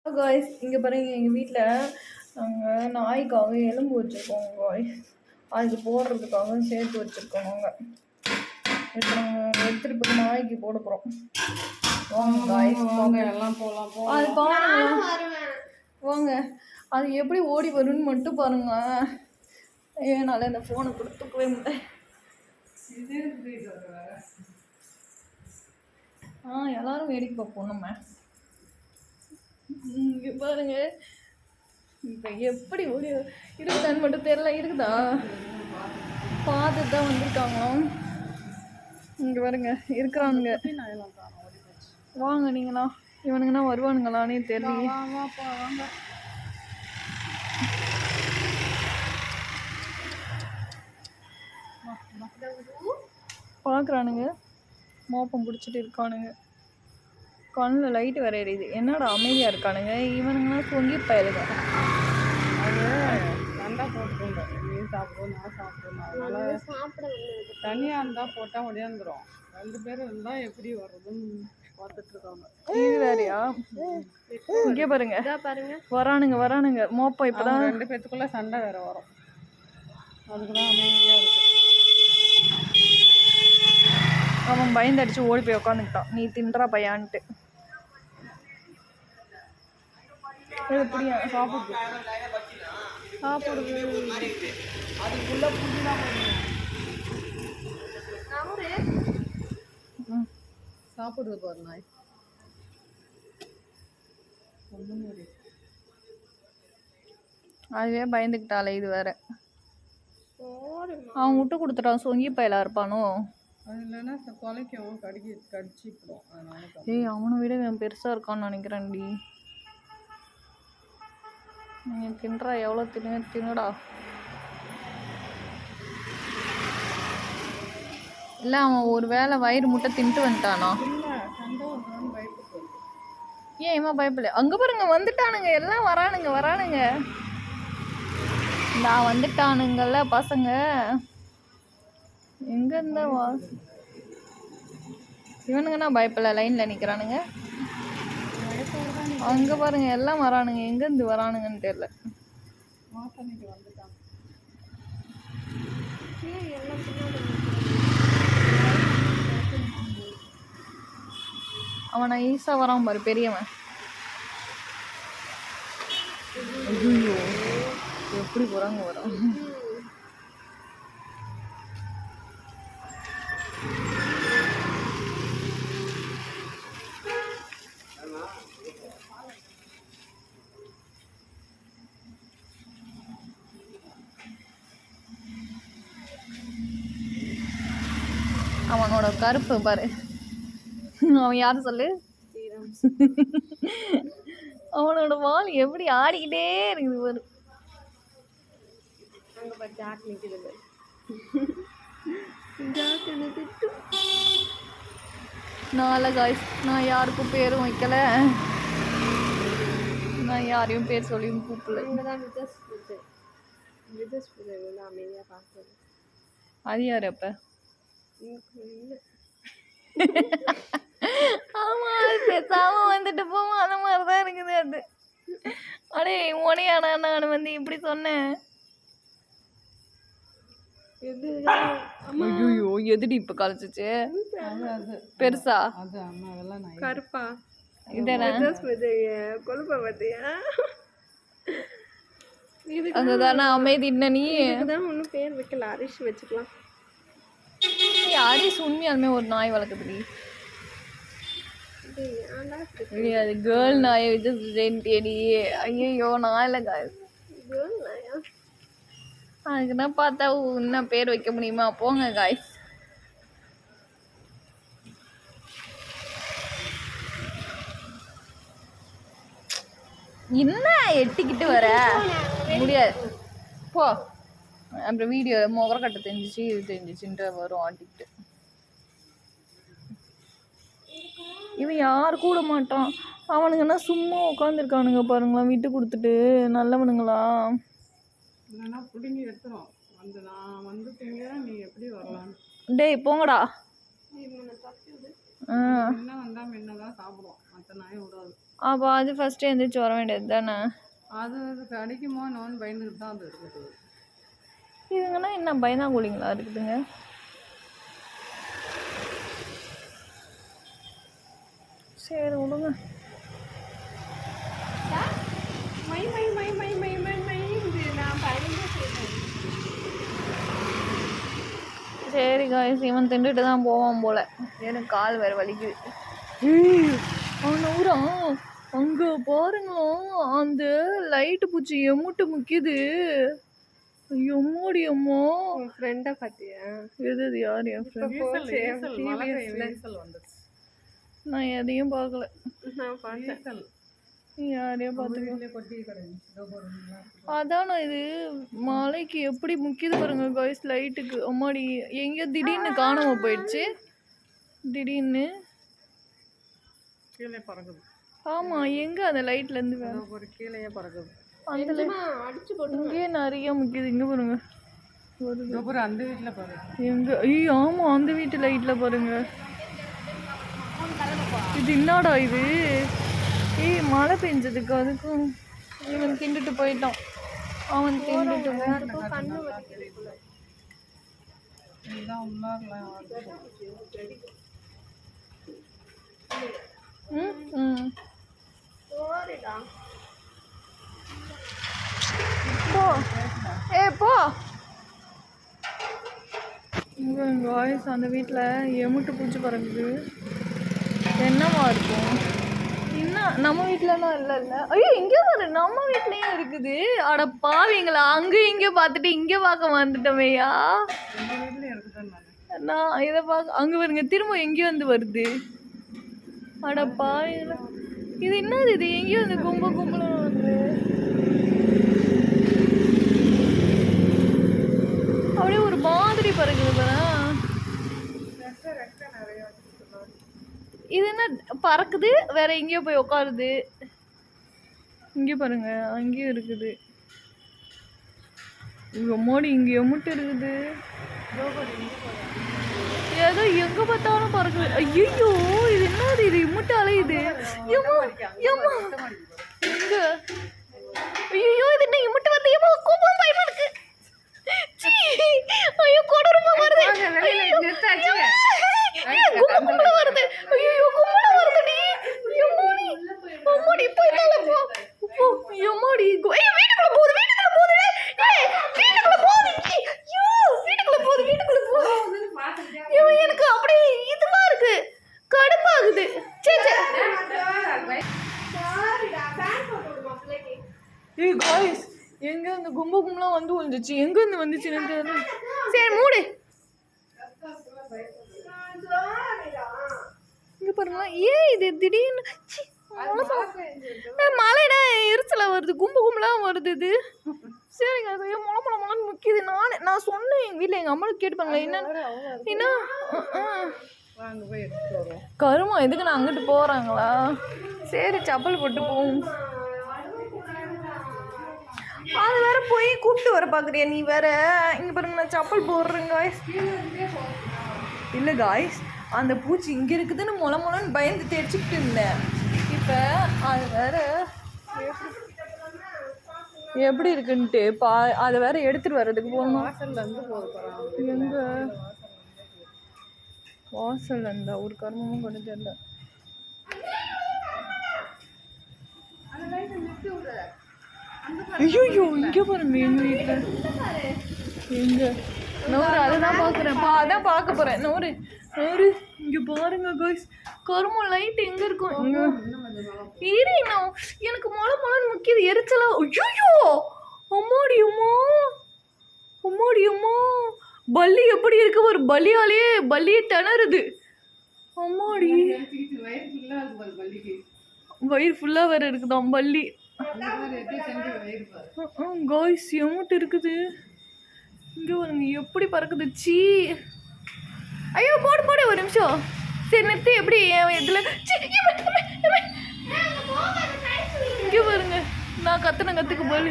Guys இங்கே பாருங்க எங்கள் வீட்டில் நாங்கள் நாய்க்காக எலும்பு வச்சுருக்கோம் காய்ஸ். அதுக்கு போடுறதுக்காக சேர்த்து வச்சுருக்கோம். நாங்கள் இப்போ நாங்கள் எடுத்துகிட்டு போய் நாய்க்கு போட போகிறோம். வாங்க காய்ஸ் வாங்க எல்லாம் போகலாம். அது பாருங்க வாங்க அது எப்படி ஓடி வரும்னு மட்டும் பாருங்க. என்னால் இந்த ஃபோனை கொடுத்துக்கவே முடியல. எல்லாரும் வேடிக்கை பார்ப்போம் நம்ம. இங்கே பாருங்க இப்போ எப்படி ஓடி இருக்குதான்னு மட்டும் தெரியல. இருக்குதா பார்த்துட்டு தான் வந்திருக்காங்களோ. இங்கே பாருங்க இருக்கிறானுங்க. வாங்க நீங்களா இவனுங்கன்னா வருவானுங்களானே தெரியல. பார்க்குறானுங்க மோப்பம் பிடிச்சிட்டு இருக்கானுங்க. கண்ணில் லைட்டு வேற எரியுது. என்னடா அமைதியாக இருக்கானுங்க இவனுங்கன்னா சொங்கி பயிலுங்க. அது நல்லா போட்டுக்கோங்க. நீ சாப்பிடுவோம் நான் சாப்பிடுவோம். அதனால தனியாக இருந்தால் போட்டால் ஒடியாந்துடும். 2 பேர் இருந்தால் எப்படி வர்றதுன்னு பார்த்துட்ருக்காங்க. இது வேறையா? இங்கே பாருங்க வரானுங்க மோப்பம். இப்போ தான் 2 பேத்துக்குள்ளே சண்டை வேறு வரும். அதுக்கு தான் அமைதியாக இருக்கு. அவன் பயந்து அடிச்சு ஓடி போய் உட்காந்துக்கிட்டான். நீ தின்றா பையான்ட்டு. எப்படியா சாப்பிடுது அதுக்குள்ளே புதினா சாப்பிடுது பாரு நாய். அதுவே பயந்துக்கிட்டாலே. இது வேற அவன் விட்டு கொடுத்துட்டான். சொங்கி பயலா இருப்பானோ. அது இல்லைன்னா கொலைக்கும் கடிச்சிப்படும். அதனால ஏய் அவனை விட இவன் பெருசாக இருக்கான்னு நினைக்கிறேன்டி. நீங்கள் தின்றா எவ்வளோ தின்னுடா. இல்லை அவன் ஒரு வேளை வயிறு முட்டை தின்ட்டு வந்துட்டானா? ஏன் இவன் பயப்படல? அங்கே பாருங்க வந்துட்டானுங்க எல்லாம். வரானுங்க நான் வந்துட்டானுங்கல்ல பசங்க. எங்க இருந்த இவனுங்கன்னா பயப்படல. லைன்ல நிக்கிறானுங்க. அங்க பாருங்க எல்லாம் வரானுங்க. எங்க இருந்து வரானுங்கன்னு தெரியல. அவனை ஈஸா வரான் பாரு பெரியவன். ஐயோ எப்படி போறாங்க வரான். அவனோட கருப்பு பாரு. அவன் யாரு சொல்லு? அவனோட வால் எப்படி ஆடிக்கிட்டே இருக்குது பாரு. நாளை காய்ஸ் நான் யாருக்கும் பேரும் வைக்கல. நான் யாரையும் பேர் சொல்லியும் கூப்பிடல. அது யாரு அப்ப? ஆமா பேசாம வந்துட்டு போவோம். அந்த மாதிரிதான் இருக்குது அது. அடே உனையானா நான் வந்து இப்படி சொன்னேன். ஐயோ எதுடி இப்ப கலைச்சிச்சு? பெருசா கருப்பா அதுதானே அமைதி. நீ ஒன்னும் பேர் வைக்கல. அரிசி வச்சுக்கலாம். அரிசி உண்மையாலுமே ஒரு நாய் வளர்க்குதுடி. அது கேர்ள் நாயை வச்சு ஐயோ நாயில அதுக்குதான் பார்த்தா இன்னும் பேர் வைக்க முடியுமா? போங்க காய்ஸ். என்ன எட்டிக்கிட்டு வர முடியாது போ. அப்புறம் வீடியோ முகரக்கட்டை தெரிஞ்சிச்சு இது தெரிஞ்சிச்சுன்ற வரும் ஆட்டிக்கிட்டு. இவன் யார் கூட மாட்டான். அவனுங்கன்னா சும்மா உட்காந்துருக்கானுங்க பாருங்களா. விட்டு கொடுத்துட்டு நல்லவனுங்களா. டேய் போங்கடா. அப்போ அது ஃபஸ்ட்டு எழுந்திரிச்சு வர வேண்டியது தானே. அது கடிக்குமோ நான் பயந்துக்கிட்டு தான் அது இருக்குது. இதுங்கன்னா என்ன பயந்தாங்குழிங்களா இருக்குதுங்க. சரி விடுங்க. சரி காய்ஸ், இவன் திண்டுட்டு தான் போவான் போல. எனக்கு கால் வேறு வலிக்குது. அவனூரா அங்கே பாருங்களோம், அந்த லைட்டு பூச்சி எம்முட்டு முக்கியது. எம்மோடி அம்மா. ஃப்ரெண்டை பார்த்தியா? எது யார் என் ஃப்ரெண்ட்? நான் எதையும் பார்க்கல. நான் பார்த்தேன். யாரையும் பார்த்துக்கல. அதானே இது மலைக்கு எப்படி முக்கியது பாருங்க காய்ஸ், லைட்டுக்கு. அம்மாடி எங்கேயோ திடீர்னு காணாம போயிடுச்சு. திடீர்னு கீழே பறக்குது. ஆமா, எங்க அந்த லைட்ல இருந்து வேற ஒரு கீழே பறக்குது. அந்த அடிச்சு போட்டு இங்கேயே நிறைய முக்கியது. இங்க பாருங்க ஒரு அந்த வீட்டில் பாருங்க. எங்க? ஐயோ ஆமா, அந்த வீட்டு லைட்ல பாருங்க. இது என்னடா இது? மழை பெஞ்சதுக்கு அதுக்கும் இவன் திண்டுட்டு போயிட்டான். அவன் திண்டுட்டு கண்ணு போ. போ. வாய்ஸ் அந்த வீட்டில் எமுட்டு பூச்சி பறக்குது. என்னவா இருக்கும்? இன்னும் நம்ம வீட்டிலலாம் இல்லை. ஐயோ இங்கே ஒரு நம்ம வீட்லேயும் இருக்குது. அட பாவீங்களா, அங்கேயும் இங்கே பார்த்துட்டு இங்கே பார்க்க வந்துட்டோமேயா. நான் இதை பார்க்க அங்கே வருங்க, திரும்ப எங்கேயும் வந்து வருது. அட பாவீங்களா, இது என்னது? இது எங்கேயும் வந்து கும்பலாக வந்து அப்படியே ஒரு மாதிரி பறக்குது பாரு. இது என்ன பறக்குது, வேற எங்கேயோ போய் உட்காருது. இங்கே பாருங்க, அங்கேயும் இருக்குது. மோடி இங்கே எம்முட்டு இருக்குது. ஏதோ எங்க பார்த்தாலும் பறக்குது. ஐயோ இது என்னது? இது இம்முட்டு அலையுது. எங்க? ஐயோ இது என்ன இம்முட்டு வந்து? கோபம் பயமா இருக்கு. ஐயோ கொடூரமா வருது. கும்பல வருது. ஐயோ கும்பல வருதுடி. எம்மாடி அம்மாடி போய்தால போ. எம்மாடி வீட்டுக்குள்ள போகுது. ஏய் வீட்டுக்குள்ள போகுது. ஐயோ வீட்டுக்குள்ள போகுது. இவன் எனக்கு அப்படியே இதுவா இருக்கு, கடுப்பாகுது. ஏய் காய்ஸ், எங்க அந்த கும்பலாம் வந்து வந்துச்சு. எங்க இருந்து வந்துச்சுன்னு தெரியல. சரி மூடு. இங்க பாருங்க, இது திடீர்னு மழைனா எரிச்சலா வருது, கும்பலாம் வருது. இது சரிங்க, அது மொளன்னு முக்கியது. நான் சொன்னேன் எங்கள் வீட்டில், எங்கள் அம்மாவுக்கு கேட்டுப்பாங்களே என்ன கருமா எதுக்கு நான் அங்கிட்டு போகிறாங்களா? சரி செப்பல் போட்டு போவோம். அது வேற போய் கூப்பிட்டு வர பார்க்குறியா நீ வேற? இங்கே பாருங்க, நான் செப்பல் போடுறேன் காய்ஸ். இல்லை காய்ஸ், அந்த பூச்சி இங்கே இருக்குதுன்னு மொளன்னு பயந்து தேய்ச்சிக்கிட்டு இருந்தேன். இப்போ அது வேற எப்படி இருக்குன்ட்டு அதை வேற எடுத்துட்டு வர்றதுக்கு போகணும். எங்க வாசல் இருந்தா ஒரு கர்மமும் கொண்டு தெரியல. ஐயோ இங்க பாருங்க, எங்க வீட்டுல எங்க நூறு அதுதான் பாக்குறேன். அதான் பார்க்க போறேன். நூறு இங்க பாருங்க காய்ஸ், கருமம் லைட் எங்க இருக்கும்? எனக்கு மொளன்னு முக்கியது, எரிச்சலா. ஐயோ அம்மாடி அம்மா, பல்லி எப்படி இருக்கு ஒரு பல்லியே திணறுது. அம்மாடி வயிறு ஃபுல்லா வேற இருக்குதாம் பல்லி. காய்ஸ் எம்மட்டு இருக்குது. இங்க பாருங்க எப்படி பறக்குது. சீ ஐயோ போடு ஒரு நிமிஷம். சரி நிறுத்தி. எப்படி இதுல இங்க பாருங்க, நான் கத்துக்கு போல